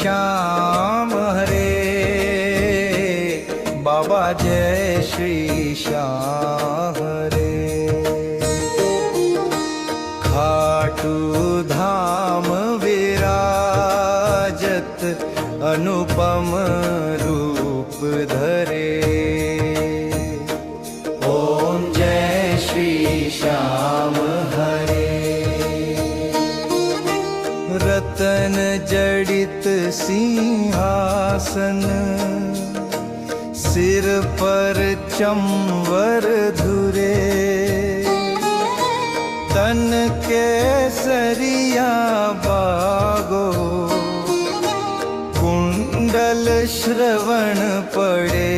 श्याम हरे, बाबा जय श्री श्याम हरे। खाटू धाम विराजत अनुपम रूप धरे, ओम जय श्री श्याम हरे। रतन जड़ित सिंहासन, सिर पर चंवर धुरे, तन केसरिया बागो, कुंडल श्रवण पड़े,